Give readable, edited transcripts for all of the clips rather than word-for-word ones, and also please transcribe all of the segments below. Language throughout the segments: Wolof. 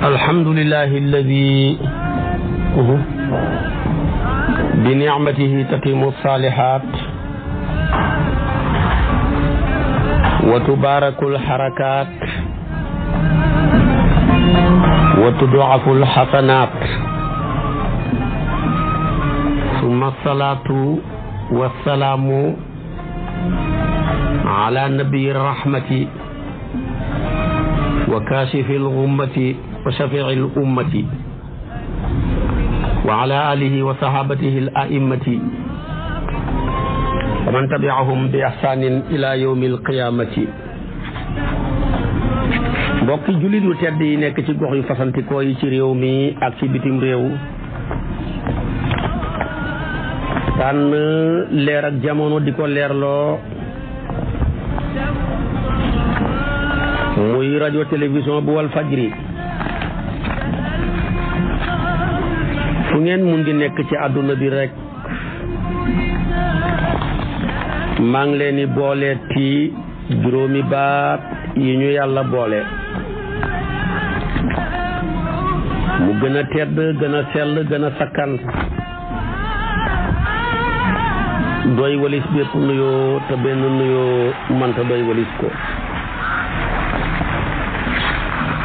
alhamdulillahi alladi bi ni'matihi tatimu salihat wa tubarakul harakat wa tud'aful hasanat summa salatu wassalamu ala nabiyir rahmati wa kashifil ghummati wa shafi'il ummati wa ala alihi wa sahabatihi al a'immati wa man tabi'ahum bi ihsanin ila yawmil qiyamati. mbokki jullit yu tedd yi nekk ci gox yu fasantikoo yi ci réew mi ak ci bitim réew, tànn leer ak jamono di ko leerloo muy rajo télévision bu wal fajri, fu ngeen mun di nekk ci àdduna bi rek maa ngi leen di boole ci juróomi baat yi ñu yàlla boole, mu gën a tedd gën a sell gën a sakkan, doy walis bépp nuyoo te benn nuyoo mënta doy walis ko.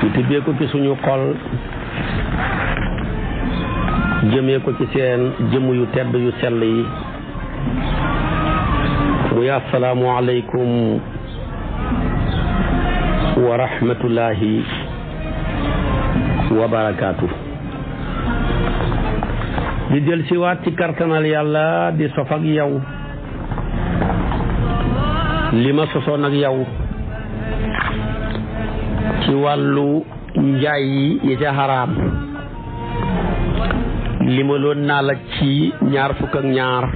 ñu tibbee ko ci suñu xol jëmee ko ci seen jëmm yu tedd yu sell yi, muy assalaamu aleykum wa rahmatullahi wa barakaatu. di del si waat ci kartanal yàlla di sof ak yow li ma sosoon ak yow ci wàllu njaay yi ca xaraam. limaloon naa la ci 22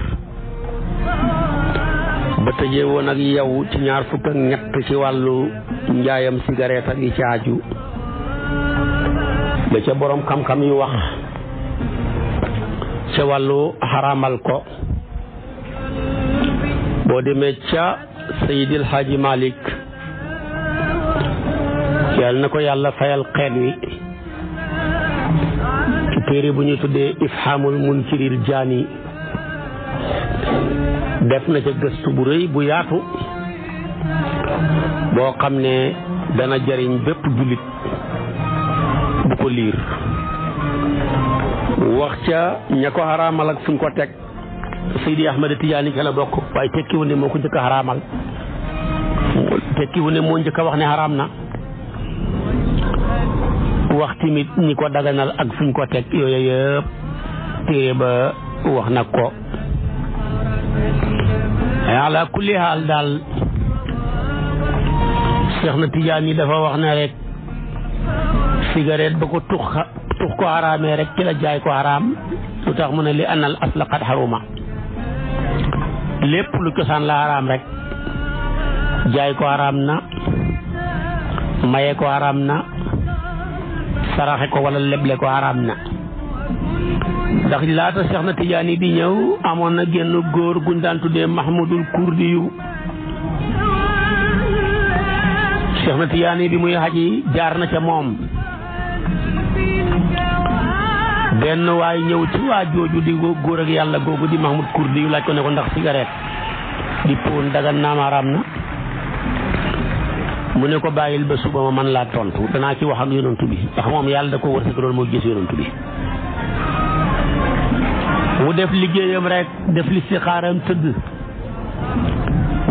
ba tëjee woon ak yow ci 23 ci wàllu njaayam cigarette ak yi ci aju la ca borom xam-xam yu wax ca wàllu xaraamal ko. boo demee ca Seydil Hadji Malick yàlla na ko yàlla fayal xeet wi, ci téere bu ñu tuddee ifhamul munkiril jaani, def na ca gëstu bu rëy bu yaatu boo xam ne dana jariñ bépp jullit bu ko liir. wax ca ña ko xaraamal ak fuñ ko teg. Seydi Ahmad Tijaani ca la bokk, waaye tekkiwu ne moo ko njëkk a xaraamal, tekkiwu ne moo njëkk a wax ne xaraam na. wax tamit ñi ko daganal ak fuñ ko teg, yooyu yëpp téere ba wax na ko. ala kulli haal daal Seex na Tijaani dafa wax ne rek cigarette ba ko tux ko xaraamee rek ci la jaay ko xaraam. lu tax mu ne li anal asla qad haruma, lépp lu cosaan la xaraam rek jaay ko xaraam na, maye ko xaraam na, saraxe ko wala leble ko xaraam na. ndax laata Seex na Tijaani di ñëw amoon na génn góor guñ daan tuddee Mahmudul Kurdi yu. Seex na Tijaani bi muy xaji jaar na ca moom, benn waay ñëw ci waa jooju di góor ak yàlla googu di Mahmud Kurdi yu laaj ko ne ko ndax cigarette di poon dagan naam xaraam na. mu ne ko bàyyil ba suba ma man laa tontu, danaa ci wax ak yonantu bi, ndax moom yàlla da ko wërsëg loolu moo gis yonantu bi. mu def liggéeyam rek def li istixaaram tëdd,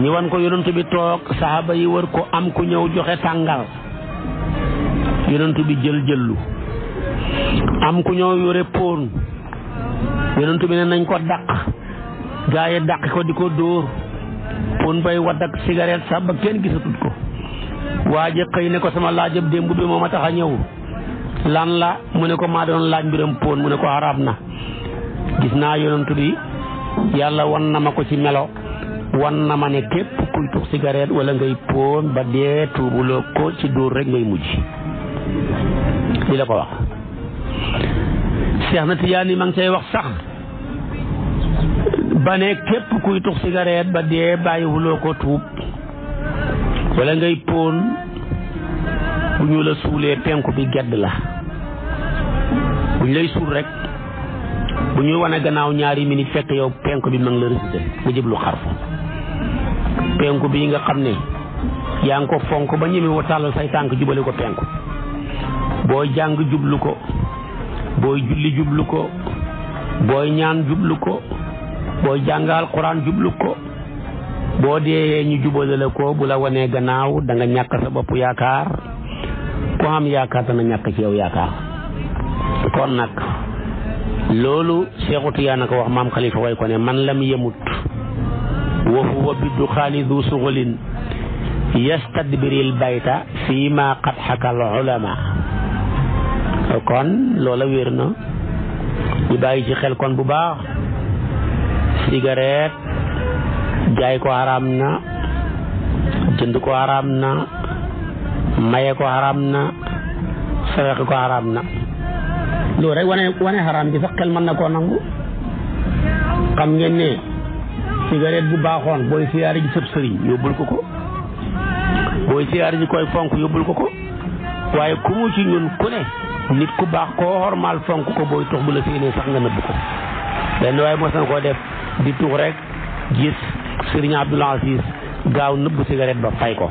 ñu wan ko yonantu bi toog, saxaaba yi wër ko, am ku ñëw joxe tàngal, yonantu bi jëllu. am ku ñëw yore poon, yonantu bi ne nañ ko dàq, gaa yi dàq ko di ko dóor, poon bay wadd ak cigarette sax ba kenn gisatut ko. waaje xëy ne ko sama laajab démb bi moo ma tax a ñëw, lan la? mu ne ko maa doon laaj mbiram poon. mu ne ko xaraam na. gis naa yonantu bi yàlla wan na ma ko ci melo, wan na ma ne képp kuy tux cigarette wala ngay poon ba dee tuubuloo ko ci dóor rek ngay mujj. li la ko wax. Seex na Tijaani ma ngi cay wax sax ba ne képp kuy tux cigarette ba dee bàyyiwuloo ko tuub wala ngay póon bu ñu la suulee penku bi gedd la bu ñu lay suul rek bu ñuy wane gannaaw ñaari minute fekk yow penku bi ma ngi la récité nga jëblu xarfu penku bi nga xam ne yaa ngi ko fonk ba ñeme wa tàllal say tànk jubale ko penku booy jàng jublu ko booy julli jublu ko booy ñaan jublu ko booy jàngal Quran jublu ko boo dee ñu jubale la ko bu la wanee gannaaw da nga ñàkk sa bopp yaakaar ku am yaakaar dana ñàkk ci yow yaakaar kon nag loolu Seexu Tijaan ko wax maam Xalifa way ko ne man lam yemut wa huwa biddu xaalidu suxulin yastadbiril bayta fii ma qad xakal ulama kon loola wér na ñu bàyyi ci xel kon bu baax cigarette jaay ko haram na jënd ko haram na maye ko haram na saraxe ko haram na loolu rek wane haram bi sax xel mën na koo nangu xam ngeen ne cigarette bu baaxoon booy siyaare ji sëb sëriñ yóbbul ko ko booy siyaare ji koy fonk yóbbul ko ko waaye ku mu ci ñun ku ne nit ku baax koo xormaal fonk ko booy tux bu la séenee sax nga nëbb ko benn waaye mos na koo def di tux rek gis sëriñ Abdoul Aziz gaaw nëbb cigarette ba fay ko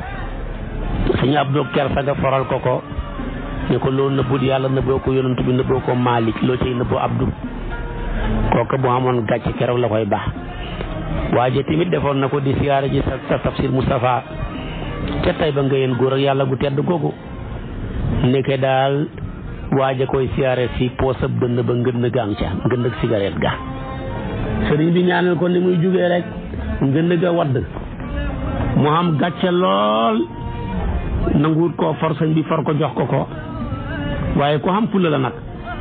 sëriñ Abdou kersa nga foral ko ne ko loolu nëbbut yàlla nëbboo ko yonent bi nëbboo ko Malick loo cay nëbboo Abdou kooku bu amoon gàcce keroog la koy baax waaye tamit defoon na ko di siyaare ji sa tafsir Moustapha ca tay ba nga yéen góor ak yàlla gu tedd googu nekke daal waaja koy siyaare si poosab dënn ba ngënd gang ca ngënd ak cigarette ga sëriñ bi ñaanal ko ni muy jugee rek ngënd ga wadd mu am gàcce lool nanguwut koo for sëñ bi for ko jox ko waaye ku xam fulla la nag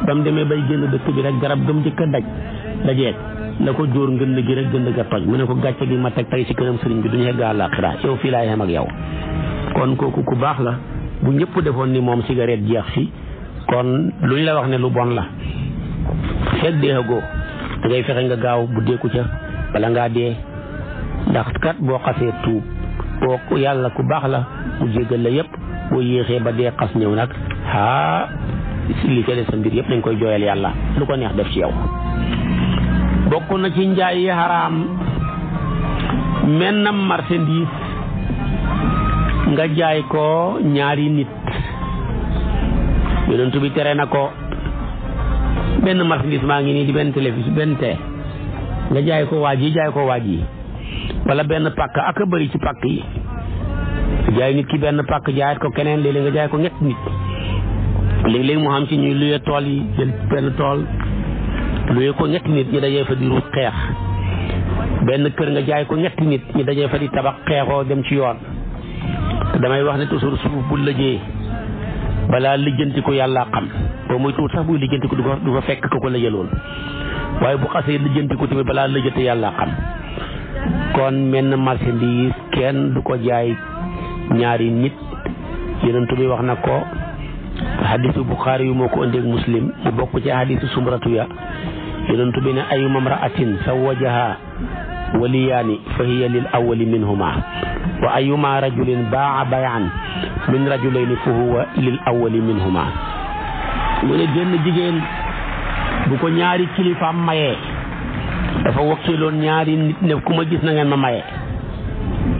ba mu demee bay génn dëkk bi rek garab gëm njëkk a dajeeg la ko jóor ngënd gi rek gënd ga toj mu ne ko gàcce gi ma teg tey ci kanam sëriñ bi duñu yegg àllaaxira yow fii laay xem ak yow kon kooku ku baax la bu ñëpp defoon ni moom cigarette jeex fi kon luñ la wax ne lu bon la fekk deexagoo da ngay fexe nga gaaw bu deeku ca bala ngaa dee ndax kat boo xasee tuub boo yàlla ku baax la mu jéggal la yëpp boo yéexee ba dee xas ñëw nag li ca des sa mbir yëpp dañ koy jooyal yàlla lu ko neex def ci yow. bokk na ci njaay yi xaraam mennam marchandise nga jaay ko ñaari nit yonent bi tere na ko benn marchandise maa ngi nii di benn télévision benn tee nga jaay ko waaj yi wala benn pàkk ak a bëri ci pàkk yi jaay nit ki benn pàkk jaayat ko keneen léeg-léeg nga jaay ko ñett nit léeg-léeg mu xam ci ñuy luye tool yi jël benn tool luye ko ñetti nit ñi dajee fa di ruut xeex benn kër nga jaay ko ñetti nit ñi dajee fa di tabax xeexoo dem ci yoon damay wax ne toujours suuf bu lëjee balaa lijjanti ko yàlla xam boo muy tuut sax buy lijjanti ko du fa fekk ko lëjaloon waaye bu xasee lijjanti ko tamit balaa lëjate yàlla xam kon menn marchandise kenn du ko jaay ñaari nit yonent bi wax na ko hadisu Buxaari yu moo ko ëndeeg Muslim mu bokk ci hadisu sumratu ya yonent bi ne ayuma mraatin zawwajaha waliyaani fa hiya lil awwali minhuma wa ayuma rajulin baa bayan min rajulayni fa huwa lil awwali minhuma mu ne génn jigéen bu ko ñaari kilifaam mayee dafa wakkiloon ñaari nit ne ku ma gis na ngeen ma maye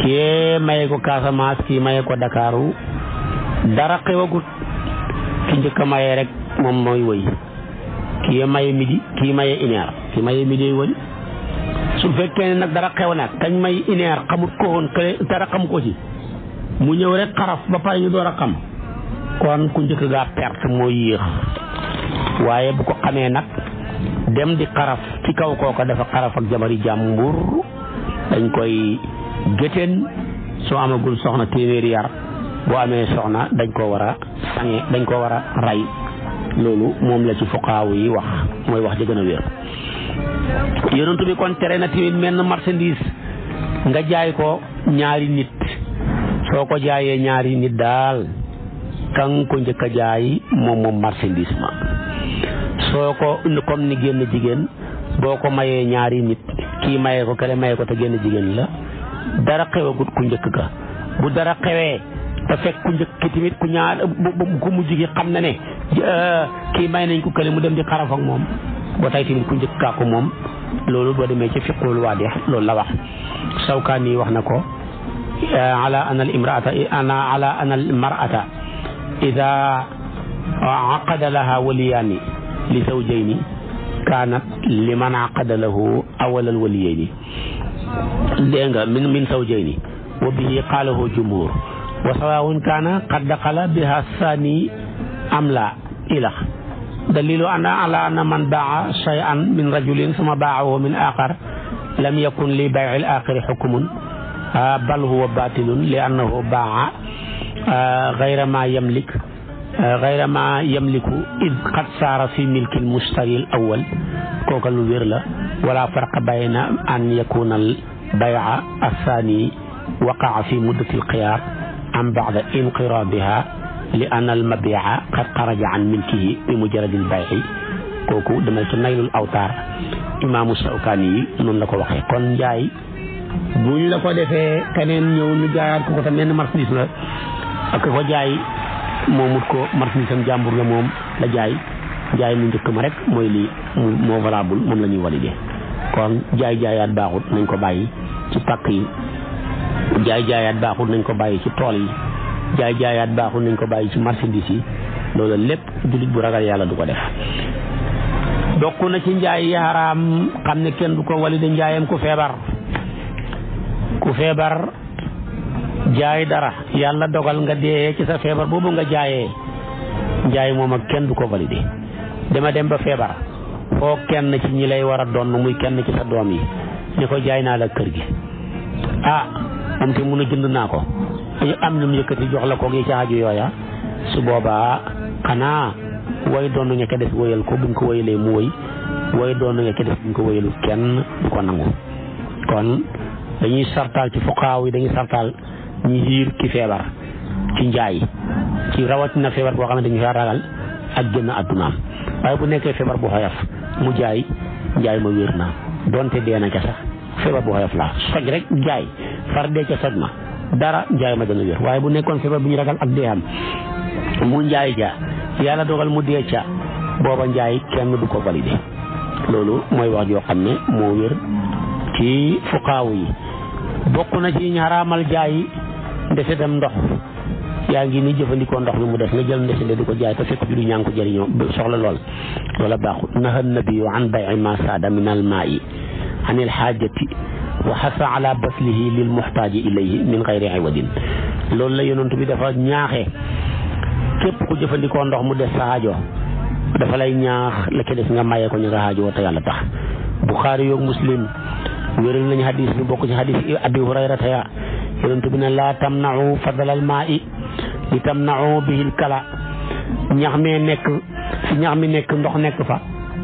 kii maye ko Casamance kii maye ko Dakaru dara xewagut ki njëkk a maye rek moom mooy wëy kii maye midi kii maye ineer kii maye midi wëy su fekkee ne nag dara xew nag kañ may ineer xamut ko woon dara xam ko ci mu ñëw rek xaraf ba pare ñu door a xam kon ku njëkk gaa perte moo yéex waaye bu ko xamee nag dem di xaraf ci kaw kooka dafa xaraf ak jabari jàmbur dañ koy gétteen soo amagul soxna téeméeri yar boo amee soxna dañ ko war a sange dañ ko war a rey loolu moom la ci fuqaaw yi wax mooy wax ji gën a wér yonent bi kon tere na tamit menn marchandise nga jaay ko ñaari nit soo ko jaayee ñaari nit daal kan ko njëkk a jaay moom marchandise ma soo ko comme ni génn jigéen boo ko mayee ñaari nit kii maye ko kale maye ko te génn jigéen la dara xewagut ku njëkk ka bu dara xewee te fekk ku njëkk ki tamit ku ñaar ku mujj gi xam na ne kii may nañ ko kële mu dem di xaraf ak moom ba tey tamit ku njëkk kaa ko moom loolu boo demee ci fiqhul waadih loolu la wax Shawkaani wax na ko ala an al mar'ata ida aqada laha waliyaani li zawjayni kaanat liman aqada lahu awwal al waliyayni dégg nga min zawjayni wa bihi qaalahu jumhur wa sawaa'un kaana qad daxala biha saani am la ilax dalilu ala anna man baa'a shay'an min rajulin summa baa'ahu min aaxar lam yakun li bay'il aaxari hukmun bal huwa baatilun li annahu baa'a gayra ma yamliku id qad saara fi milki al-mushtari al-awwal kooka lu wér la wala farqa bayna an yakuna al-bay'a as-saani waqa'a fi muddati al-xiyaar am ba'da inqiraadiha li anna al-mabii'a qad xaraja an milkihi bi mujarradi al-bay'i kooku dama ci Naylul Awtaar imaamu Shawkaani yi noonu la ko waxee kon njaay buñ la ko defee keneen ñëw ñu jaayaat ko te menn marchandise la ak ko jaay moomut ko marchandise am jàmbur la moom la jaay mu njëkk ma rek mooy lii moo valable moom la ñuy validé kon jaayaat baaxut nañ ko bàyyi ci pàkk yi jaayaat baaxut nañ ko bàyyi ci tool yi jaayaat baaxut nañ ko bàyyi ci marchandise yi loolu lépp jullit bu ragal yàlla du ko def bokk na ci njaay yi xaraam xam ne kenn du ko validé njaayam ku feebar jaay dara yàlla dogal nga dee ci sa feebar boobu nga jaayee njaay moom ak kenn du ko validé dama dem ba feebar foo kenn ci ñi lay war a doon muy kenn ci sa doom yi ne ko jaay naa la kër gi moom te mun a jënd naa ko am lu mu yëkkati jox la ko gi ci aju yooya su boobaa xanaa way doon nga ko def wéyal ko buñ ko wéyalee mu wéy way doon nga ko def buñ ko wéyalu kenn du ko nangu kon dañuy sartaal ci fuqaaw yi dañuy sartaal ñi yiir ki feebar ci njaay ci rawatina feebar boo xam ne dañu fa ragal ak génn addunaam waaye bu nekkee feebar bu xoyof mu jaay njaay ma wér na donte dee na ca sax feebar bu xoyof la soj rek njaay far dee ca soj ma dara njaay ma dana wér waaye bu nekkoon feebar bu ñu ragal ak dee am mu njaay ja yàlla dogal mu dee ca booba njaay kenn du ko validé loolu mooy wax joo xam ne moo wér ci fuqaaw yi bokk na ci ñaraamal jaay ndesetam ndox yaa ngi ni jëfandikoo ndox mi mu def nga jël ndesele di ko jaay te fekk bi du ñaa ngi ko jëriñoo soxla lool loola baaxul naha nabiyu an bay'i ma saada min al maa'i an il xaajati wa xasa ala baslihi lil muxtaaji ilayhi min gayri iwadin loolu la yonent bi dafa ñaaxee képp ku jëfandikoo ndox mu des sa aajo dafa lay ñaax la ca des nga mayee ko ñu nga aajo te yàlla tax Buxaari yoog Muslim wéral nañu hadis bi bokk ci hadis Abi Hurayrata ya yonent bi ne laa tamna'u fadlal maa'i li tamna'u bihil kala ñax mi nekk ndox nekk fa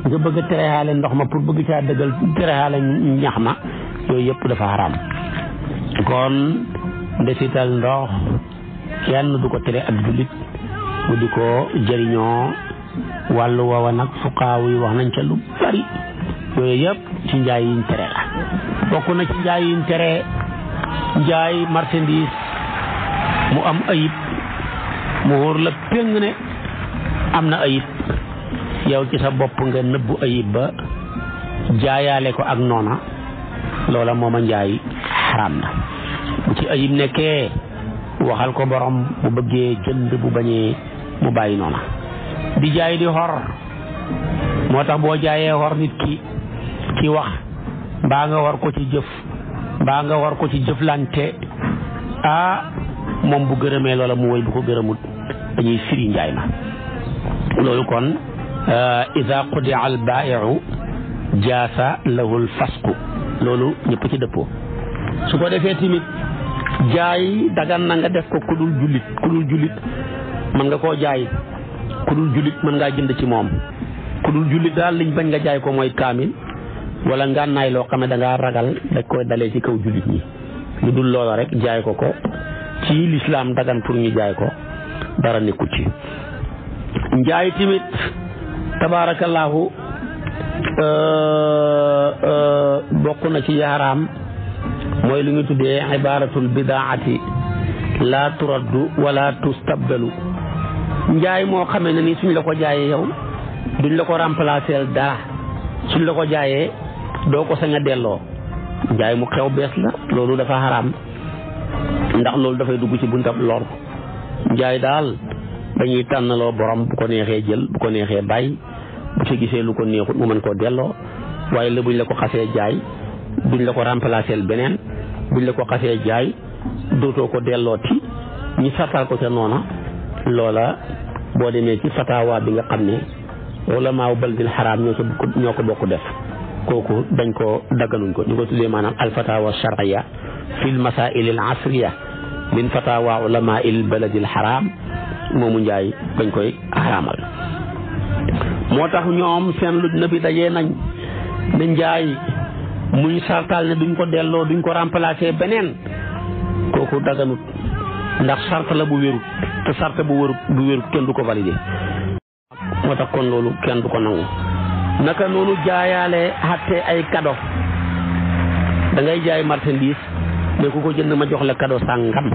nga bëgg a tereexaale ndox ma pour bëgg caa dëggal tereexaale ñax ma yooyu yëpp dafa xaraam kon ndesital ndox kenn du ko tere ak jullit mu di ko jëriñoo wàllu woowa nag fuqaaw yi wax nañ ca lu bari yooyu yëpp ci njaay yiñ tere la bokk na ci njaay yiñ tere njaay marchandise mu am ayib mu wóor la péng ne am na ayib yow ci sa bopp nga nëbbu ayib ba jaayaale ko ak noona loola mooma njaay xaraam na bu ci ayib nekkee waxal ko borom bu bëggee jënd bu bañee mu bàyyi noona di jaay di xor moo tax boo jaayee xor nit ki ci wax mbaa nga war ko ci jëf mbaa nga war ko ci jëflante moom bu gërëmee loola mu woy bu ko gërëmut dañuy firi njaay ma loolu kon ida qudia al baa'i'u jaasa lahu al fasqu loolu ñëpp ci dëppoo su ko defee tamit jaay dagan na nga def ko ku dul jullit mën nga koo jaay ku dul jullit mën ngaa jënd ci moom ku dul jullit daal liñ bañ nga jaay ko mooy kaamil wala ngànnaay loo xam ne da ngaa ragal da koy dalee ci kaw jullit ñi lu dul loola rek jaay ko ci lislaam dagan pour ñu jaay ko dara nekkul ci njaay tamit tabaarakallaahu bokk na ci yaaraam mooy li ñu tuddee ibaratul bidaati la turaddu wala tustabdalu njaay moo xamee ne ni suñ la ko jaayee yow duñ la ko remplacer dara suñ la ko jaayee doo ko sañ a delloo njaay mu xew bees la loolu dafa xaraam ndax loolu dafay dugg ci buntab lor njaay daal dañuy tànnaloo borom bu ko neexee jël bu ko neexee bàyyi bu ci gisee lu ko neexut mu mën koo delloo waaye la buñ la ko xasee jaay duñ la ko remplacer beneen buñ la ko xasee jaay dootoo ko delloo ti ñi sartal ko ca noona loola boo demee ci fatawa bi nga xam ne ulamaaw baldil xaraam ñoo ko bokk def kooku dañ ko dagganuñ ko ñu ko tuddee maanaam al fatawa shar'iyya fil masaa'il al asriya min fatawa ulamaa il baladil xaraam moomu njaay dañ koy xaraamal moo tax ñoom seen luj na bi dajee nañ ne njaay muñ sartal ne duñ ko delloo duñ ko remplacer beneen kooku daganut ndax sart la bu wérut te sart bu wérut kenn du ko valider moo tax kon loolu kenn du ko nangu naka noonu jaayaale xatte ay cadeau da ngay jaay marchandise mais ku ko jënd ma jox la cadeau sàngam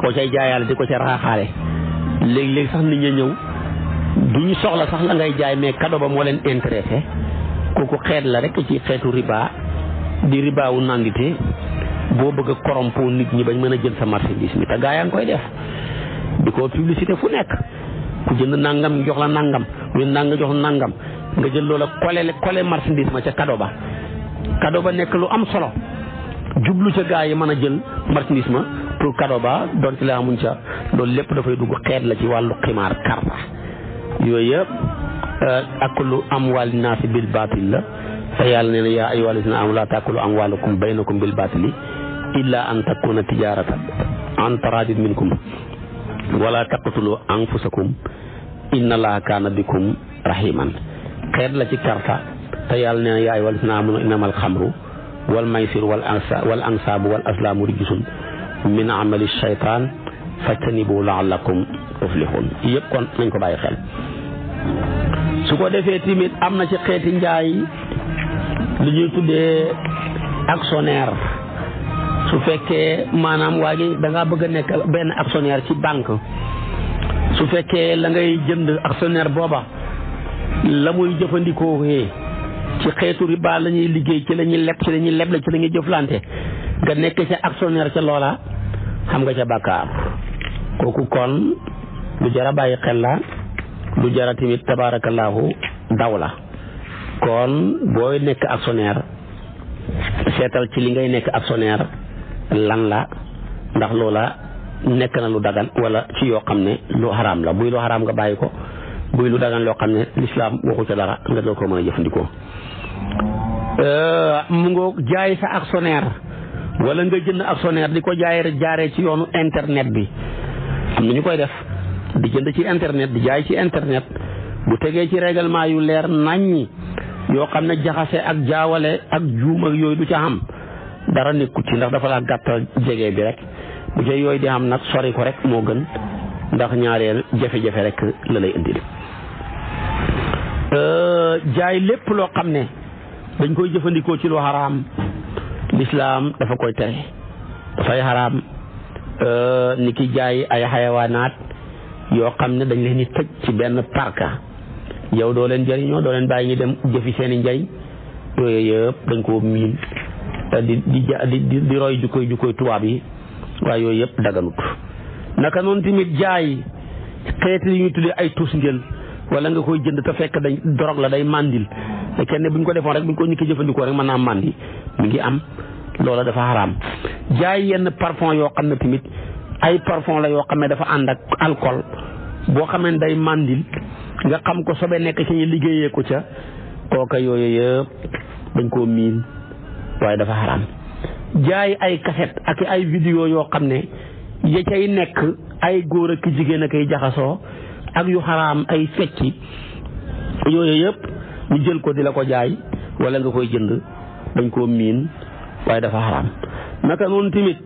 ko cay jaayaale di ko ca raaxaale léegi-léegi sax nit ñi ñëw duñu soxla sax la ngay jaay mais cadeau ba moo leen intéressé kooku xeet la rek ci xeetu riba di riba wu nandite boo bëgg a corrompre nit ñi bañ mën a jël sa marchandise mi te gaa yaa ngi koy def di ko publicité fu nekk ku jënd nangam ñu jox la nangam lu nanga jox nangam nga jël loola kole marchandise ma ca cadeau ba nekk lu am solo jublu ca gaa yi mën a jël marchandise ma pour cadeau ba donte la amuñ ca loolu lépp dafay dugg xeet la ci wàllu ximaar karta yooyu yëpp akulu amwaali naasi bil baatil la te yàlla nee na yaa ayyuhal lazina aamanu laa taakulu amwaalakum baynakum bil baatili illa an takuna tijaaratan an taraadin minkum wala taqtulu anfusakum inna allaha kaana bikum rahiman xeet la ci karta te yàlla nee na yaa ayyuhal lazina aamanu innamal xamru wal maysir wal ansaabu wal azlaamu rijsun min amali shaytaan fajtanibu la'allakum tuflihun yëpp kon nañ ko bàyyi xel. su ko defee tamit am na ci xeeti njaay li ñuy tuddee actionnaire su fekkee maanaam waa ji da ngaa bëgg a nekk benn actionnaire ci banque su fekkee la ngay jënd actionnaire booba la muy jëfandikoo ci xeetu riba la ñuy liggéey ci la ñuy leb ci la ñuy leble ci la ñuy jëflante nga nekk ca actionnaire ca loola xam nga ca bàkkaar kooku kon lu jara bàyyi xel la lu jara tamit tabaarakallaahu daw la kon booy nekk actionnaire seetal ci li ngay nekk actionnaire lan la ndax loola nekk na lu dagan wala ci yoo xam ne lu xaraam la buy lu xaraam nga bàyyi ko buy lu dagan loo xam ne lislaam waxu ca dara nga doo ko mën a jëfandikoo mu ngoo jaay sa actionnaire wala nga jënd actionnaire di ko jaaree ci yoonu internet bi am na ñu koy def di jënd ci internet di jaay ci internet bu tegee ci règlement yu leer naññi yoo xam ne jaxase ak jaawale ak juum ak yooyu du ca xam dara nekkut ci ndax dafa la gàttal jege bi rek bu ca yooyu di xam nag sori ko rek moo gën ndax ñaareel jafe-jafe rek la lay indil jaay lépp loo xam ne dañ koy jëfandikoo ci lu xaraam lislaam dafa koy tere dafay xaraam ni ki jaay ay xayawaanaat yoo xam ne dañ leen di tëj ci benn parka yow doo leen jëriñoo doo leen bàyyi ñu dem jëfi seen i njëriñ yooyu yëpp dañ koo miin di roy jukkoy tubaab yi waaye yooyu yëpp daganut naka noonu tamit jaay xeeti yi ñu tuddee ay tus ngel wala nga koy jënd te fekk dañ dorog la day mandil te kenn buñ ko defoon rek buñ ko ñi ki jëfandikoo rek mën naa mandi mi ngi am loola dafa xaraam jaay yenn parfum yoo xam ne tamit ay parfum la yoo xam ne dafa ànd ak alcool boo xamee day mandil nga xam ko sobe nekk ci ñu liggéeyee ko ca kooka yooyu yëpp dañ koo miin waaye dafa xaraam jaay ay cassette ak ay vidéo yoo xam ne ya cay nekk ay góor ak jigéen ak ay jaxasoo ak yu xaraam ay fecci yooyu yëpp ñu jël ko di la ko jaay wala nga koy jënd dañ koo miin waaye dafa xaraam naka noonu tamit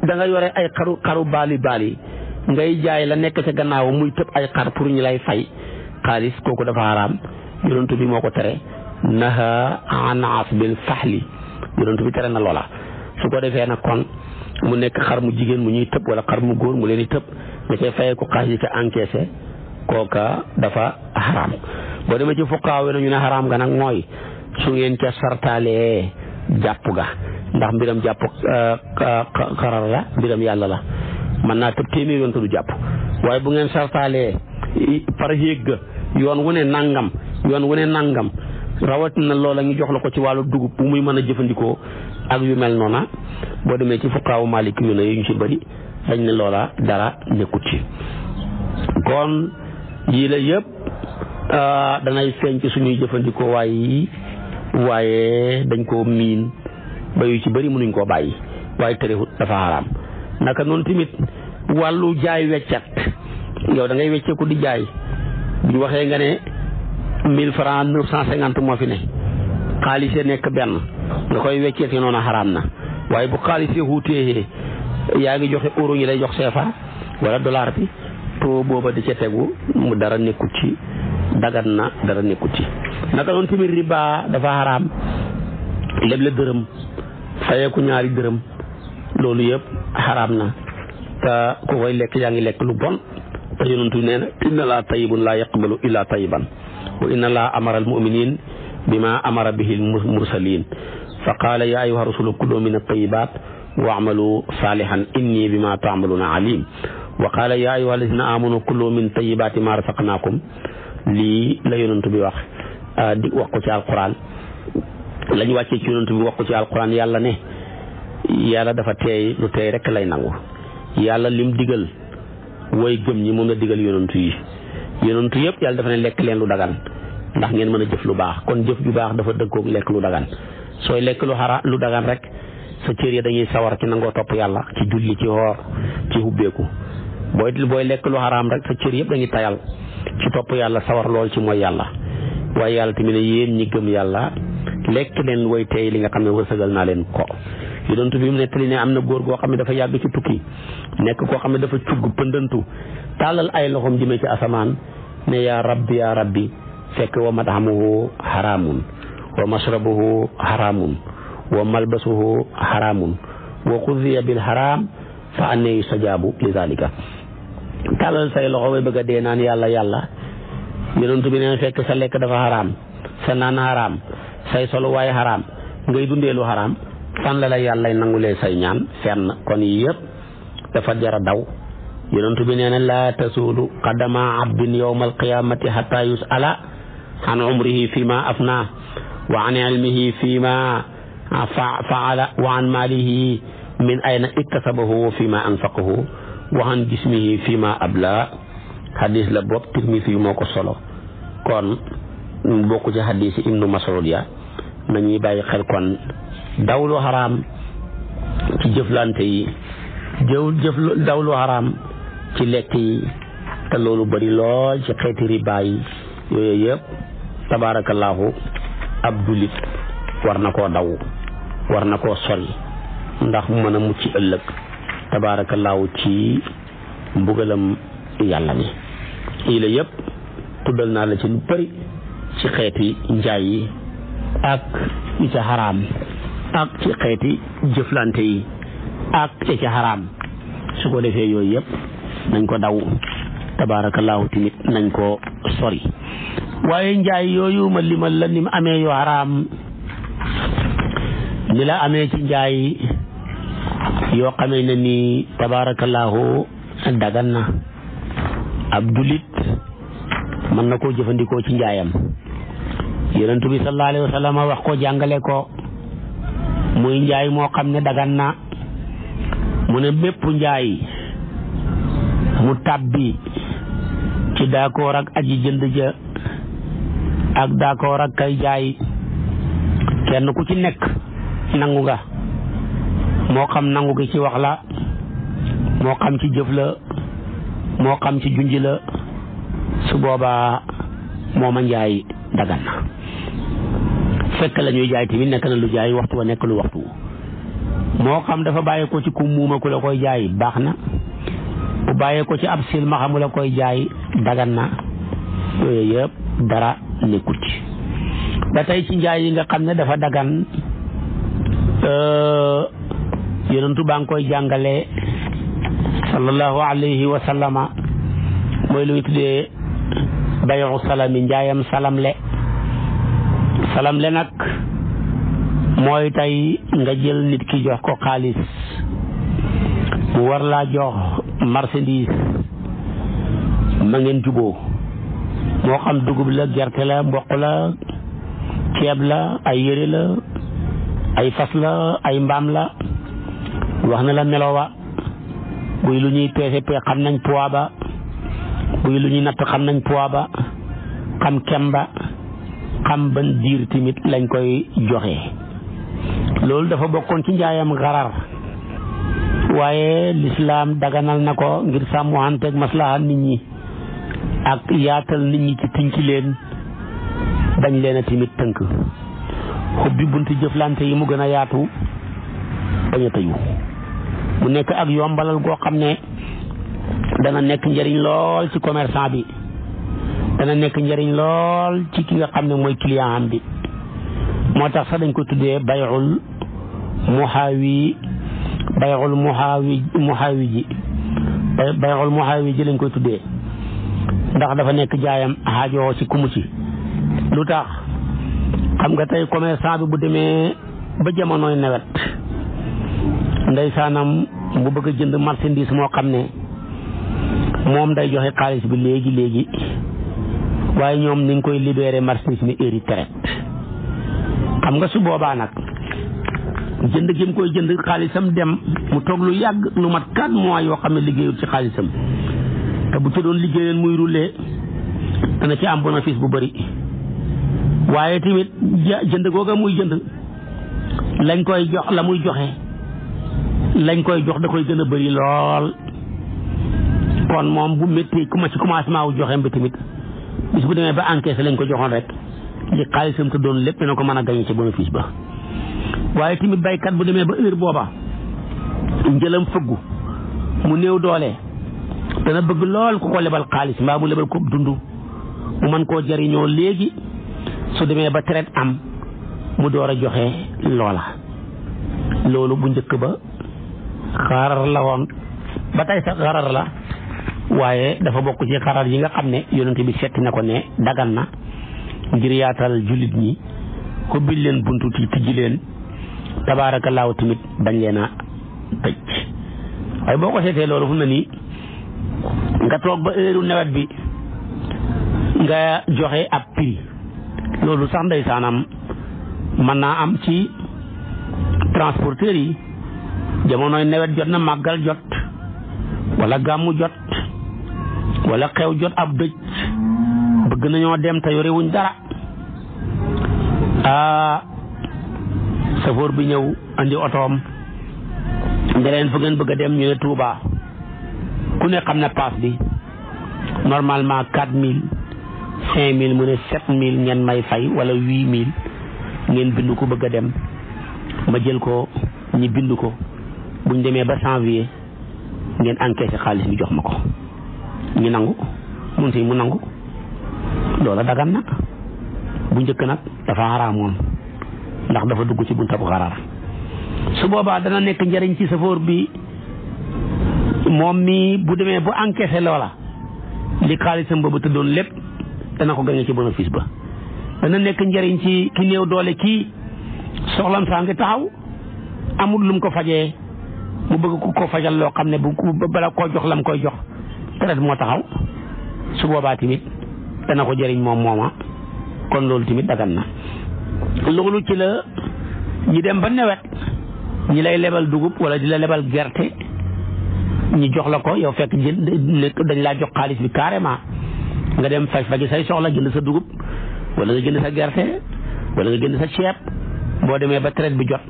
da nga yore ay xaru baali ngay jaay la nekk ca gannaaw muy tëb ay xar pour ñu lay fay xaalis kooku dafa xaraam yonent bi moo ko tere naha an asbil faxli yonent bi tere na loola su ko defee nag kon mu nekk xar mu jigéen mu ñuy tëb wala xar mu góor mu leen di tëb nga cay fayee ko xaalis yi ko encaissé kooka dafa xaraam boo demee ci fuqaaw yi nañu ne xaraam nga nag mooy su ngeen ca sartaalee jàpp ga ndax mbiram jàpp xarar la mbiram yàlla la mën naa tëb téeméer yoon te du jàpp waaye bu ngeen sartaalee par yéeg ga yoon wu ne nangam rawatina loola ñu jox la ko ci wàllu dugub bu muy mën a jëfandikoo ak yu mel noona boo demee ci fuqaawu Maalik yu ne yu ñu ci bëri dañ ne loola dara nekkut ci kon yii la yëpp danay feeñ ci suñuy jëfandikoo waaye dañ koo miin ba yu ci bëri mënuñ koo bàyyi waaye terewut dafa xaraam naka noonu tamit wàllu jaay weccat yow da ngay wecceeku di jaay bu ñu waxee nga ne 1000 francs 950 moo fi ne xaalis yi nekk benn nga koy weccee ci noonu xaraam na waaye bu xaalis yi wuutee yaa ngi joxe euro ñi lay jox CFA wala dollar bi to booba di ca tegu mu dara nekkut ci dagat na dara nekkut ci naka noonu tamit riba dafa xaraam leble dërëm fayeeku ñaari dërëm loolu yëpp xaraam na te ku koy lekk yaa ngi lekk lu bon te yonentu nee na inna laa tayyibun laa yaqbalu illa tayyiban wa inna laa amara almuminin bima amara bihi almursalin fa qaala ya ayyuha rasulu kulu min at-tayyibat wa amalu salihan inni bima ta'maluna alim wa qaala ya ayyuha alladhina amanu kulu min tayyibati ma razaqnakum lii la yonentu bi wax di wax ko ci alquran lañu wàccee ci yonentu bi wax ko ci alquran yàlla ne yàlla dafa teey lu teey rek lay nangu yàlla lim digal way gëm ñi moom la digal yonentu yi yonentu yëpp yàlla dafa ne lekk leen lu dagan ndax ngeen mën a jëf lu baax kon jëf ju baax dafa dëggoog lekk lu dagan sooy lekk lu dagan rek sa cër yi dañuy sawar ci nangoo topp yàlla ci julli ci xoor ci hubbeeku booy lekk lu xaraam rek sa cër yëpp dañuy tayal ci topp yàlla sawar lool ci mooy yàlla waaye yàlla tamit ne yéen ñi gëm yàlla lekk leen way tey li nga xam ne wërsëgal naa leen ko yonent bi mu nettali ne am na góor goo xam ne dafa yàgg ci tukki nekk koo xam ne dafa cugg pëndantu tàllal ay loxoom jëmee ci asamaan ne yaa rabbi fekk wa mat'amuhu haraamun wa mashrabuhu haraamun wa malbasuhu haraamun wa xuziya bil haraam fa anna yustajaabu li zalika tàllal say loxo way bëgg a dee naan yàlla yonent bi ne fekk sa lekk dafa xaraam sa naan xaraam say solo waaye xaraam ngay dundee lu xaraam fan la yàlla nangulee say ñaan fenn kon yii yëpp dafa jara daw yonent bi nee na laa tasuulu qadama abdin yawma alqiyamati hatta yus'ala an umrihi fima afna wa an ilmihi fima faala wa an maalihi min ayna iktasabahu fima anfaqahu wa an jismihi fima abla hadis la bopp Tirmisi moo ko solo kon bokku ci hadis yi Ibnu Mas'ud ya nañuy bàyyi xel kon dawlu xaraam ci jëflante yi dawlu xaraam ci lekk yi te loolu bari lool ci xeeti riba yi yooyu yëpp tabaarakallaahu ab jullit war na koo daw war na koo sori ndax mu mën a mucc ëllëg tabaarakallaahu ci mbugalam yàlla mi yi la yëpp tuddal naa la ci lu bari ci xeeti njaay yi ak yi ca xaraam ak ci xeeti jëflante yi ak ci ca xaraam su ko defee yooyu yëpp nañ ko daw tabaarakallaahu tamit nañ ko sori waaye njaay yooyu ma limal la ni mu amee yu xaraam ni la amee ci njaay yoo xamee ne ni tabaarakallaahu dagan na ab jullit mën na koo jëfandikoo ci njaayam yonent bi sallallahu alayhi wa sallam wax ko jàngale ko muy njaay moo xam ne dagan na mu ne bépp njaay mu tàbbi ci d'accord ak aji jënd ja ak d'accord ak kay jaay kenn ku ci nekk nangu nga moo xam nangu gi ci wax la moo xam ci jëf la moo xam ci junj la su boobaa mooma njaay dagan na fekk la ñuy jaay tamit nekk na lu jaay waxtu wa nekk lu waxtu moo xam dafa bàyyee ko ci ku muuma ku la koy jaay baax na bu bàyyee ko ci ab silmaxa mu la koy jaay dagan na yooyu yëpp dara nekkul ci. ba tey ci njaay yi nga xam ne dafa dagan yonentu baa ngi koy jàngale sallallahu alayhi wa sallama mooy lu ñu tuddee bayu salami njaayam salamle nag mooy tey nga jël nit ki jox ko xaalis mu war laa jox marchandise ma ngeen juboo moo xam dugub la gerte la mboq la ceeb la ay yére la ay fas la ay mbaam la wax na la melowa buy lu ñuy peese xam nañ poids ba buy lu ñuy natt xam nañ poids ba xam kemba xam ban diir tamit lañ koy joxe. loolu dafa bokkoon ci njaayam xarar waaye lislaam daganal na ko ngir sàmmanteeg maslaha nit ñi ak yaatal nit ñi ci tinki leen bañ leen a tamit tënk xubbi bunti jëflante yi mu gën a yaatu bañ a tëju mu nekk ak yombalal goo xam ne dana nekk njëriñ lool ci commerçant bi dana nekk njëriñ lool ci ki nga xam ne mooy client am bi moo tax sax dañ ko tuddee bay'ul muhaawi ji lañ koy tuddee ndax dafa nekk jaayam xaajoo ci kumu ci lu tax xam nga tey commerçant bi bu demee ba jamonoy nawet ndeysaanam mu bëgg a jënd marchandise moo xam ne moom day joxe xaalis bi léegi waaye ñoom ni nga koy libéré marchandise mi heure traite xam nga su boobaa nag jënd gi mu koy jënd xaalisam dem mu toog lu yàgg lu mat 4 mois yoo xam ne liggéeyul ci xaalisam te bu ci doon liggéeyeen muy rouler dana ci am bénéfice bu bëri waaye tamit jënd googa muy jënd lañ koy jox la muy joxe lañ koy jox da koy gën a bëri lool kon moom bu métti ci commencement wu joxeem bi tamit bis bu demee ba encaissé lañ ko joxoon rek li xaalisam te doon lépp dana ko mën a gañe ci bénéfice ba waaye tamit baykat bu demee ba heure booba njëlam fëggu mu néew doole dana bëgg lool ku ko lebal xaalis mbaa mu lebal ko dund mu mën koo jariñoo léegi su demee ba traite am mu door a joxe loola. loolu bu njëkk ba xarar la woon ba tey sax xarar la waaye dafa bokk ci xarar yi nga xam ne yonent bi setti na ko ne dagan na ngir yaatal jullit ñi ko bil leen buntu ti tijji leen tabaarakallaahu tamit bañ leen a tëj waaye boo ko seetee loolu fu na nii nga toog ba heure nawet bi nga joxe ab prix loolu sax ndeysaanam mën naa am ci transporteur yi jamonoy nawet jot na màggal jot wala gàmmu jot wala xew jot ab dëj bëgg nañoo dem te yorewuñ dara safoor bi ñëw andi otoom nde leen fa ngeen bëgg a dem ñu ne Touba ku ne xam na paas bi normalement 4000 5000 mu ne 7000 ngeen may fay wala 8000 ngeen bind ko bëgg a dem ma jël ko ñi bind ko buñ demee ba janvier ngeen encaissé xaalis bi jox ma ko ñu nangu mun si mu nangu loola dagan na bu njëkk nag dafa xaraamoon ndax dafa dugg ci buntab xaraar su boobaa dana nekk njëriñ ci safoor bi moom mi bu demee bu encaissé loola li xaalisam boobu tëddoon lépp dana ko gañe ci bénéfice ba dana nekk njëriñ ci ki néew doole kii soxlam saa ngi taxaw amul lum ko fajee mu bëgg ku ko fajal loo xam ne bu bala koo jox lam koy jox traite moo taxaw su boobaa tamit dana ko jëriñ mooma kon loolu tamit dagan na. loolu ci la ñi dem ba nawet ñi lay lebal dugub wala di la lebal gerte ñi jox la ko yow fekk dañ laa jox xaalis bi carrément nga dem faji say soxla jënd sa dugub wala nga jënd sa gerte wala nga jënd sa ceeb boo demee ba traite bi jot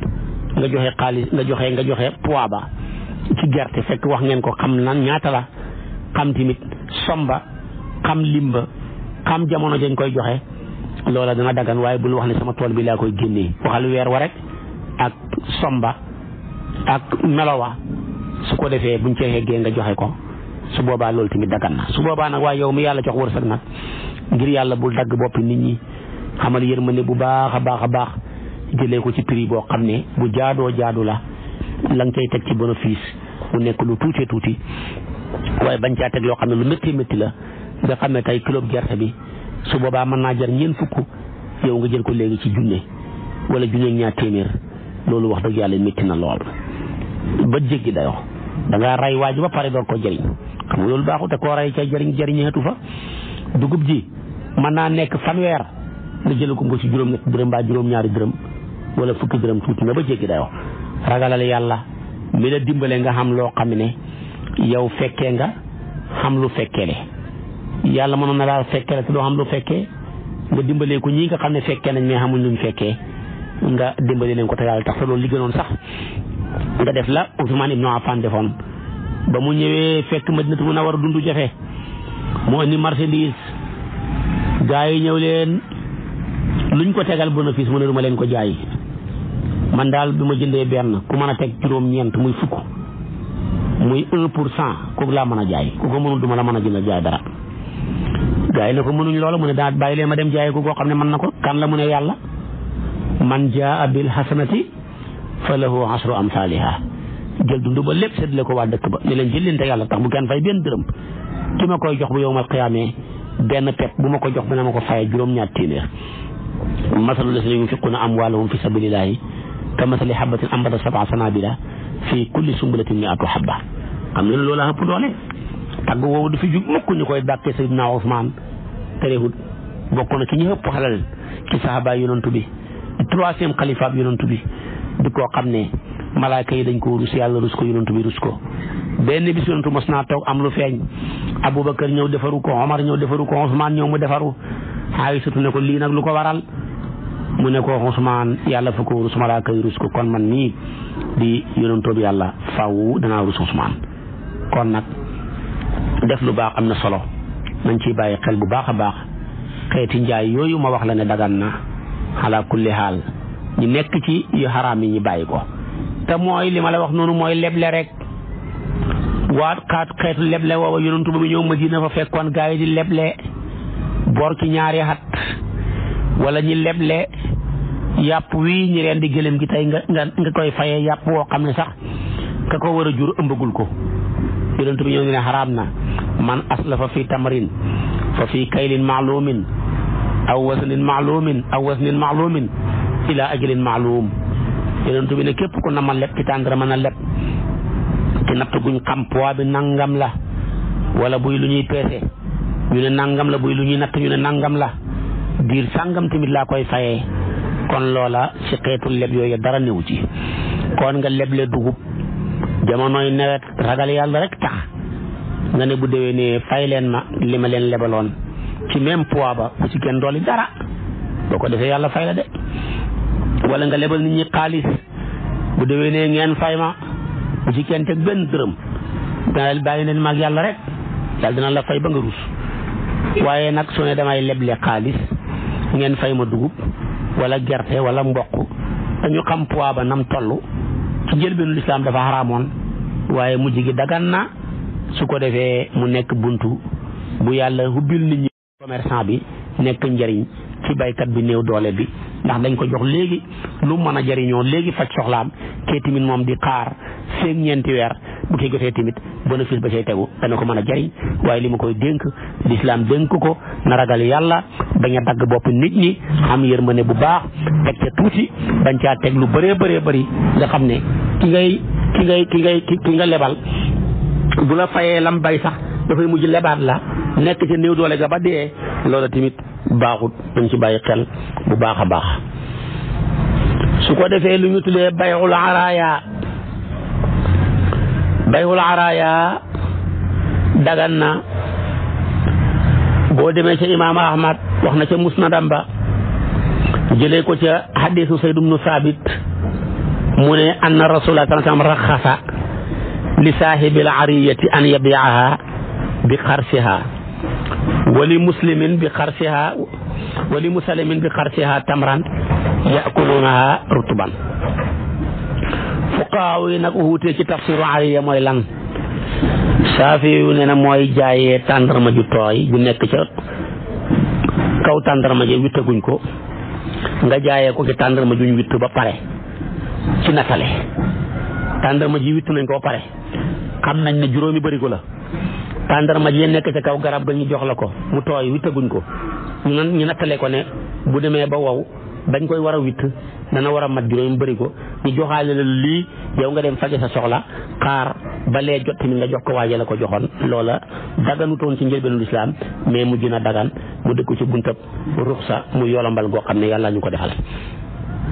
nga joxe xaalis nga joxe poids ba ci gerte fekk wax ngeen ko xam nan ñaata la xam tamit somba xam limba xam jamono jañ koy joxe loola dana dagan waaye bul wax ne sama tool bi laa koy génnee waxal weer wa rek ak somba ak melowa su ko defee buñ ci yeggee nga joxe ko su boobaa loolu tamit dagan na su boobaa nag waaye yow mi yàlla jox wërsëg nag ngir yàlla bul dagg boppi nit ñi xamal yërmande bu baax a baax a baax jëlee ko ci prix boo xam ne bu jaadoo jaadu la nga cay teg ci bénéfice mu nekk lu tuutee tuuti waaye bañ caa teg loo xam ne lu métti métti la nga xam ne tey kilo gerte bi su boobaa mën naa jar ñeent fukk yow nga jël ko léegi ci junne wala junne ñaar téeméer loolu wax dëgg yàlla métti na lool ba jéggi dayoo da ngaa rey waaj ba pare doon ko jëriñ xam nga loolu baaxul te koo rey ca jëriñeetu fa dugub ji mën naa nekk fanweer nga jël ko ci juróom-ñetti dërëm mbaa juróom-ñaari dërëm wala fukki dërëm tuuti nga ba jéggi dayoo ragalal yàlla mi la dimbale nga xam loo xam ne yow fekkee nga xam lu fekkeele yàlla mënoon na laa fekkeele te doo xam lu fekkee nga dimbalee ko ñii nga xam ne fekkee nañ mais xamuñ luñ fekkee nga dimbale leen ko te yàlla tax te loolu li gënoon sax nga def la Ousmane Ibn Affan defoon ba mu ñëwee fekk Madinatu Munawwara dundu jafe moo indi marchandise gaa yi ñëw leen luñ ko tegal bénéfice mu ne duma leen ko jaay man daal bi ma jëndee benn ku mën a teg juróom-ñeent muy fukk muy 1% kooku laa mën a jaay ku ko mënul duma la mën a jënd jaay dara gaa yi ne ko mënuñ loola mu ne daa bàyyi leen ma dem jaay ko koo xam ne mën na ko kan la mu ne yàlla man jaa bil hasanati fa lahu ashru amsaaliha jël dund ba lépp séddale ko waa dëkk ba ne leen jël leen te yàlla tax bu kenn fay benn dërëm ki ma koy jox bu yawmal qiyaamee benn pepp bu ma ko jox dina ma ko fayee juróom-ñaar téeméer masalu lazina yunfiquuna amwaalahum fi sabilillahi ka masali habbatin ambatat sab'a sanaabila fi kulli sumbulatin mi'atu habba xam nga loolu la ëpp doole tagg woowu du fi jug mukk ñu koy dàkkee Sayyidina Usmaan terewut bokk na ci ñu ëpp xalal ci sahaaba yonantu bi troisième xalifa bi yonantu bi di koo xam ne malaaka yi dañ ko rus yàlla rus ko yonantu bi rus ko benn bis yonantu mos naa toog am lu feeñ Abubakar ñëw defaru ko Omar ñëw defaru ko Usmaan ñëw mu defaru Aysatu ne ko lii nag lu ko waral mu ne ko Usmaan yàlla fa ko rus malaaka yi rus ko kon man nii di yonantu bi yàlla faaw danaa rus Usmaan kon nag def lu baax am na solo nañ ciy bàyyi xel bu baax a baax xeeti njaay yooyu ma wax la ne dagan na ala kulli xaal ñu nekk ci yu xaraam yi ñu bàyyi ko te mooy li ma la wax noonu mooy leble rek waat xeetu leble woowa yonantu ba mu ñëw Madina fa fekkoon gaa yi di leble bor ci ñaari at wala ñi leble yàpp wii ñi reen di gëlëm gi tey nga koy fayee yàpp woo xam ne sax ka ko war a jur ëmbagul ko yonantu bi ñëw ne xaraam na man aslafa fi tamrin fa fi kaylin maalumin aw wasnin maalumin ila ajalin maalum yonantu bi ne képp ku na ma leb ci tàndara mën a leb ci natt guñ xam poids bi nangam la wala buy lu ñuy peese ñu ne nangam la buy lu ñuy natt ñu ne nangam la diir sàngam tamit laa koy fayee kon loola ci xeetu leb yooyu dara newu ci kon nga leble dugub jamonoy nawet ragal yàlla rek tax nga ne bu déwee ne fay leen ma li ma leen lebaloon ci même poids ba bu ci kenn dooli dara boo ko defee yàlla fay la de wala nga lebal nit ñi xaalis bu déwee ne ngeen fay ma bu ci kenn teg benn dërëm dana bàyyi leen maag yàlla rek yàlla dina la fay ba nga rus waaye nag su ne damay leble xaalis ngeen fay ma dugub wala gerte wala mboq dañu xam poids ba nam toll ci njëlbeenu lislaam dafa xaraamoon waaye mujj gi dagan na su ko defee mu nekk buntu bu yàlla hubbil nit ñi commerçant bi nekk njëriñ ci baykat bi néew doole bi ndax dañ ko jox léegi lu mën a jëriñoo léegi faj soxlaam kee tamit moom di xaar feeg ñeenti weer bu koy jotee tamit bénéfice ba cay tegu dana ko mën a jëriñ waaye li ma koy dénk lislaam dénk ko na ragal yàlla bañ a dagg bopp nit ñi am yërmande bu baax teg ca tuuti bañ caa teg lu bëree bëree nga xam ne ki nga lebal bu la fayee lam bay sax dafay mujj lebaat la nekk ca néew doole ga ba dee loolu tamit baaxut dañ ci bàyyi xel bu baax a baax su ko defee lu ñu tuddee bayul araaya dagan na boo demee ca imaam Ahmad wax na ca musnadam ba jëlee ko ca hadisu Sayd ibnu Saabit mu ne anna rasulullah sallallahu alayhi wa sallam raxasa li saahibil ariyati an yabiaha bi xarsiha wali muslimin bi xarsiha tamran yakulunaha rutuban fuqaaw yi nag wuutee ci tafsiru ariya mooy lan Saafi yu ne na mooy jaayee tàndarma ju tooy ju nekk ca kaw tàndarma ji wittaguñ ko nga jaayee ko ci tàndarma juñ witt ba pare ci natale tàndarma ji witt nañ ko ba pare xam nañ ne juróomi barigo la tàndarma ji nekk ca kaw garab ga ñu jox la ko mu tooy wittaguñ ko ñu nattale ko ne bu demee ba wow dañ koy war a witt dana war a mat juróomi barigo ñu joxaale la lii yow nga dem faje sa soxla xaar ba lee jot tamit nga jox ko waaje la ko joxoon loola daganutoon ci njëlbeenu lislaam mais mujj na dagan mu dëkku ci buntab ruxsa mu yolombal goo xam ne yàlla ñu ko defal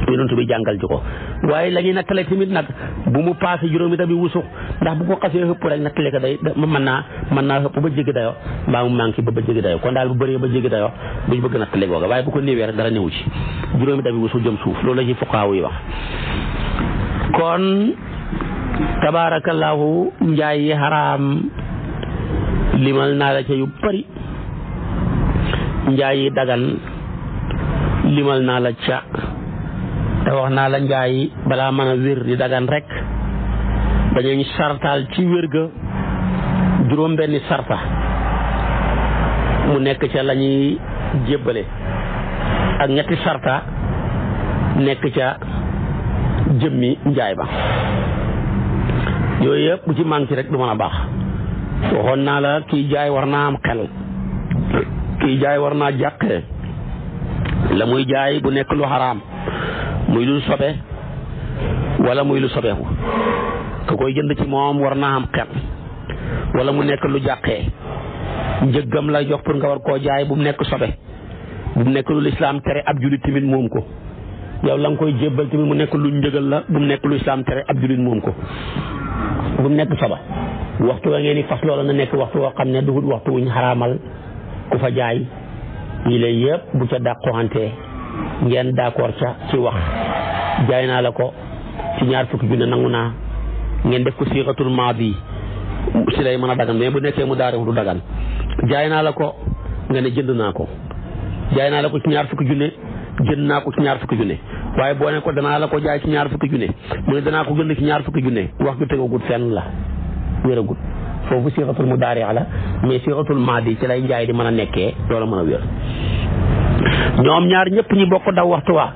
yonent bi jàngal ji ko waaye la ñuy nattale tamit nag bu mu paase juróomi tamit wusux ndax bu ko xasee xëpp rek nattale ko day mën naa xëpp ba jéggi dayo mbaa mu manqué ba jéggi dayo kon daal bu bëree ba jéggi dayo duñ bëgg nattale googa waaye bu ko néewee rek dara néewu ci juróomi tamit wusux jëm suuf loolu la ci fuqaaw yi wax kon tabaarakallaahu njaay yi xaraam limal naa la ca yu bari njaay yi dagan limal naa la ca te wax naa la njaay balaa mën a wér di dagan rek dañuy sartaal ci wér ga juróom benni sarta mu nekk ca la ñuy jébbale ak ñetti sarta nekk ca jëmmi njaay ba yooyu yëpp bu ci manqué rek du mën a baax waxoon naa la kii jaay war naa am xel kii jaay war naa jàqee la muy jaay bu nekk lu xaraam muy lu sobe wala muy lu sobeeku ka koy jënd ci moom war naa am xel wala mu nekk lu jàqee njëggam la jox pour nga war koo jaay bu mu nekk sobe bu mu nekk lu lislaam tere ab julit tamit moom ko yow la nga koy jébbal tamit mu nekk lu njëgal la bu mu nekk lu lislaam tere ab julit moom ko bu mu nekk soba waxtu wa ngeen di fas loola na nekk waxtu woo xam ne duhut waxtu wuñ xaraamal ku fa jaay yi lay yëpp bu ca dàqoxantee ngeen d'accord ca ci wax jaay naa la ko ci ñaar fukki junne nangu naa ngeen def ko siixatul maadi si lay mën a dagan mais bu nekkee mu daari du dagan jaay naa la ko nga ne jënd naa ko jaay naa la ko ci ñaar fukki junne jënd naa ko ci ñaar fukki junne waaye boo ne ko danaa la ko jaay ci ñaar fukki junne mu ne danaa ko gën ci ñaar fukki junne wax ju tegagut fenn la wéragut foofu siixatul mu daari la mais siixatul maadi ci lay njaay di mën a nekkee loola mën a wér ñoom ñaar ñëpp ñi bokk daw waxtu waa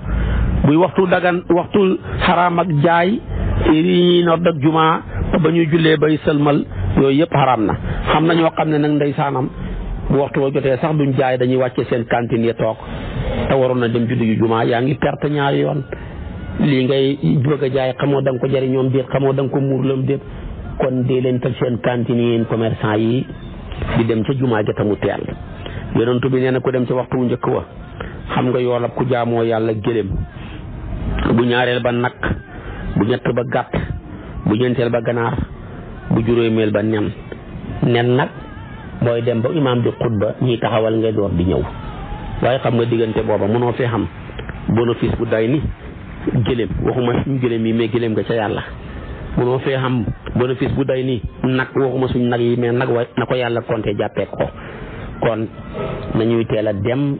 buy waxtu dagan waxtu xaraam ak jaay yi ñuy nodd ak jumaa ba ñuy jullee bay sëlmal yooyu yëpp xaraam na xam na ñoo xam ne nag ndeysaanam bu waxtu wa jotee sax duñ jaay dañuy wàcce seen cantine ya toog te waroon na dem julli ju jumaa yaa ngi perte ñaari yoon lii ngay bëgg a jaay xamoo da nga ko jëriñoom déet xamoo da nga ko muurlam déet kon dee leen tëj seen cantine yi yéen commerçant yi di dem ca jumaa ja tamu teel yonent bi nee na ku dem ca waxtu wu njëkk wa xam nga yoolab ku jaamoo yàlla gëléem bu ñaareel ba nag bu ñett ba gàtt bu ñeenteel ba ganaar bu juróomeel ba nen nag booy dem ba imaam di xutba ñiy taxawal ngay door di ñëw waaye xam nga diggante booba mënoo fee xam bénéfice bu day ni gëléem waxuma suñ gëléem yi mais gëléem nga ca yàlla mënoo fee xam bénéfice bu day ni nag waxuma suñ nag yi mais nag wa na ko yàlla compté jàppee ko kon nañuy teel a dem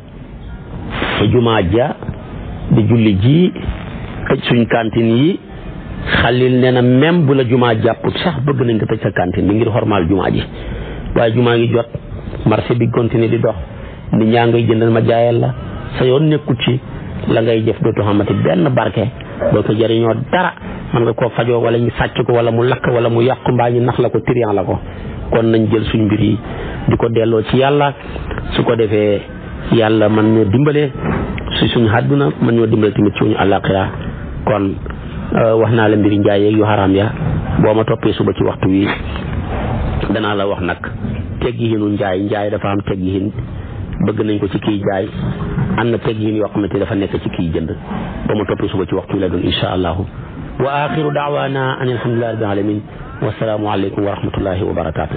jumaa ja di julli ji tëj suñ cantine yi xalil nee na même bu la jumaa jàpput sax bëgg nañ ko tëj sa cantine bi ngir xormaal jumaa ji waaye jumaa gi jot marché bi continuer di dox nit ñaa ngay jëndal ma jaayal la sa yoon nekkut ci la ngay jëf dootu xamati benn barke doo ko jëriñoo dara man nga koo fajoo wala ñu sàcc ko wala mu lakk wala mu yàqu mbaa ñu nax la ko trian la ko kon nañ jël suñ mbir yi di ko delloo ci yàlla su ko defee yàlla man ñoo dimbale si suñu àdduna man ñoo dimbale tamit suñu àllaaxira kon wax naa la mbiri njaay yeeg yu xaraam ya boo ma toppee suba ci waxtu wi danaa la wax nag teggiinu njaay dafa am teggiin bëgg nañ ko ci kii jaay am na teggiin yoo xamante dafa nekk ci kii jënd boo ma toppee suba ci waxtu wi la doon insha allahu wa axiru daawaana an alhamdulillahi rabbil alamin wasalaamu aleykum wa rahmatullahi wa barakaatu